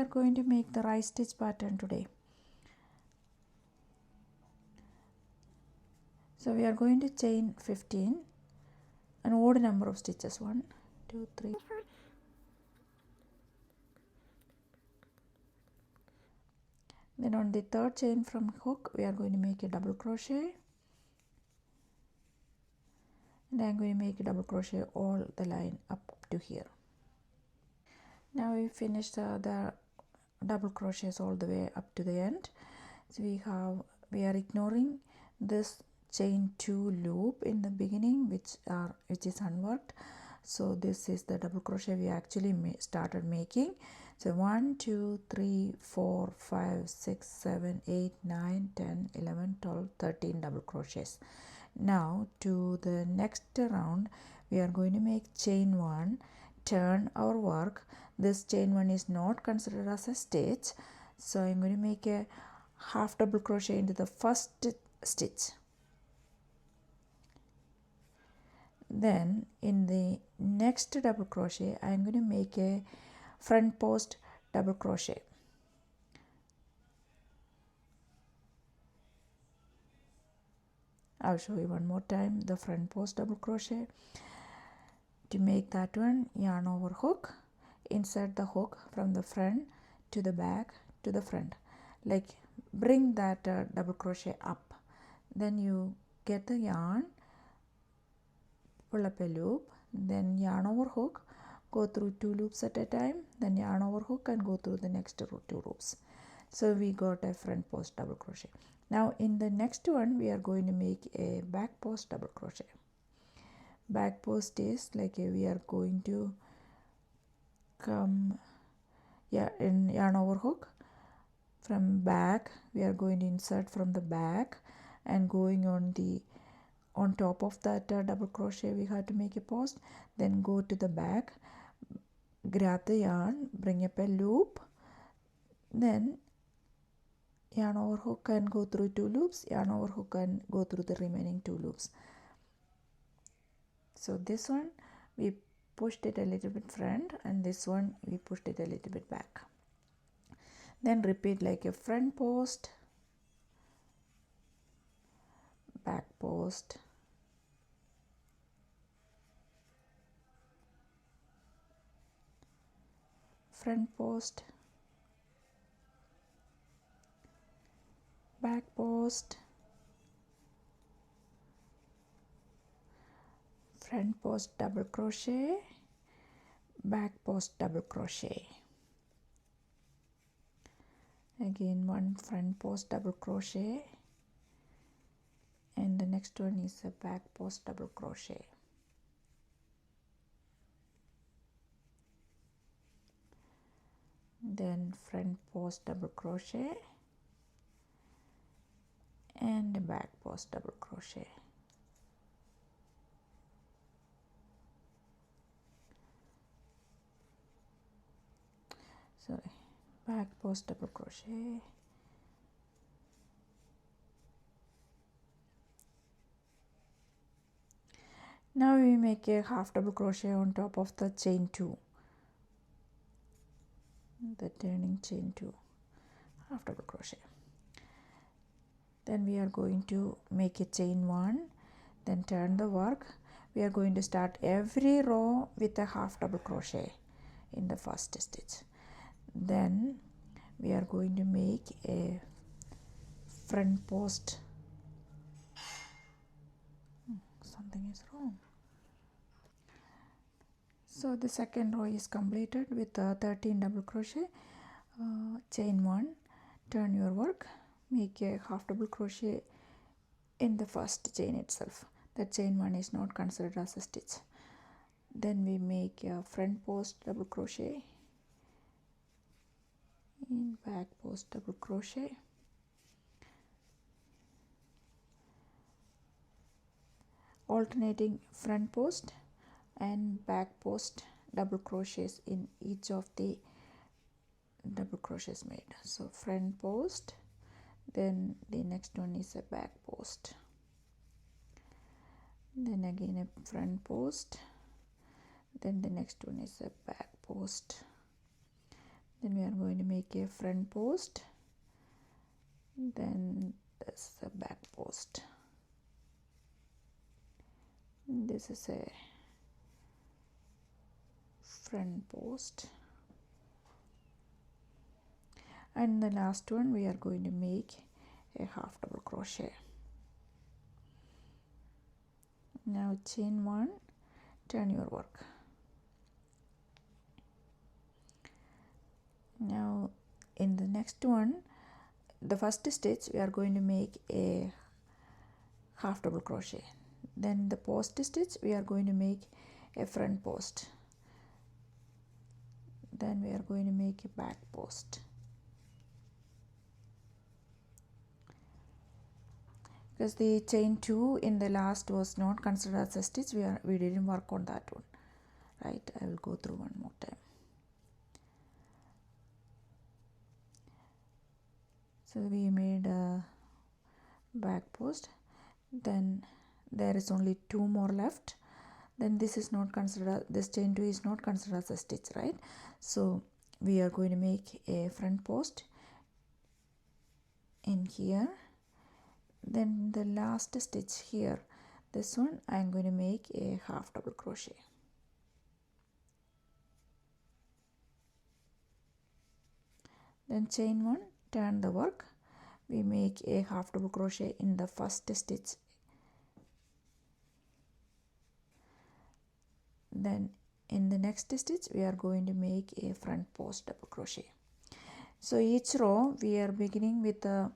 going to make the right stitch pattern today. So we are going to chain 15, an odd number of stitches, 1 2 3. Then on the third chain from hook we are going to make a double crochet, and I am going to make a double crochet all the line up to here. Now we finished the double crochets all the way up to the end. So we are ignoring this chain 2 loop in the beginning, which is unworked. So this is the double crochet we actually started making. So 1 2 3 4 5 6 7 8 9 10 11 12 13 double crochets. Now to the next round we are going to make chain 1, turn our work. This chain 1 is not considered as a stitch, so I'm going to make a half double crochet into the first stitch. Then in the next double crochet I'm going to make a front post double crochet. I'll show you one more time the front post double crochet. To make that one, yarn over hook, insert the hook from the front to the back to the front, like bring that double crochet up. Then you get the yarn, pull up a loop, then yarn over hook, go through 2 loops at a time, then yarn over hook and go through the next 2 loops. So we got a front post double crochet. Now in the next one we are going to make a back post double crochet. Back post is like we are going to come in yarn over hook from back. We are going to insert from the back and going on top of that double crochet we have to make a post, then go to the back, grab the yarn, bring up a loop, then yarn over hook and go through 2 loops, yarn over hook and go through the remaining 2 loops. So this one we pushed it a little bit front, and this one we pushed it a little bit back. Then repeat like a front post, back post, front post, back post, front post double crochet, back post double crochet. Again one front post double crochet, and the next one is a back post double crochet. Then front post double crochet and a back post double crochet. Sorry, back post double crochet, now we make a half double crochet on top of the chain 2, the turning chain 2, half double crochet. Then we are going to make a chain 1, then turn the work. We are going to start every row with a half double crochet in the first stitch. Then we are going to make a front post. Something is wrong. So the second row is completed with 13 double crochet. Chain 1, turn your work, make a half double crochet in the first chain itself. That chain 1 is not considered as a stitch. Then we make a front post double crochet, in back post double crochet, alternating front post and back post double crochets in each of the double crochets made. So front post, then the next one is a back post, then again a front post, then the next one is a back post, Then we are going to make a front post, then this is a back post, this is a front post, and the last one we are going to make a half double crochet. Now chain 1, turn your work. Now in the next one, the first stitch we are going to make a half double crochet, then the post stitch we are going to make a front post, then we are going to make a back post. Because the chain 2 in the last was not considered as a stitch, we didn't work on that one, right? I will go through one more time. So we made a back post, then there is only 2 more left, then this is not considered, this chain 2 is not considered as a stitch, right? So we are going to make a front post in here, then the last stitch here, this one I am going to make a half double crochet. Then chain 1, turn the work, we make a half double crochet in the first stitch, then in the next stitch we are going to make a front post double crochet. So each row we are beginning with a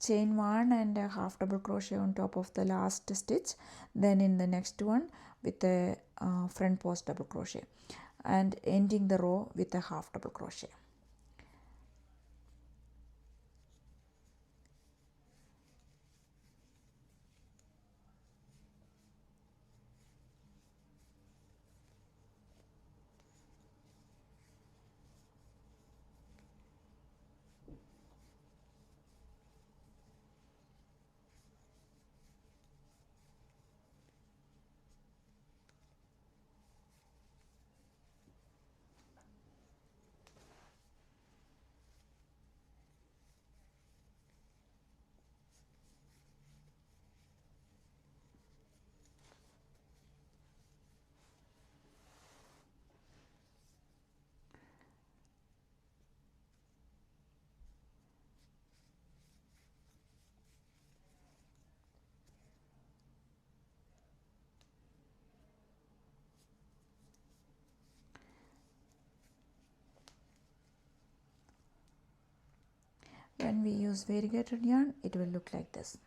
chain 1 and a half double crochet on top of the last stitch, then in the next one with a front post double crochet, and ending the row with a half double crochet. When we use variegated yarn, it will look like this.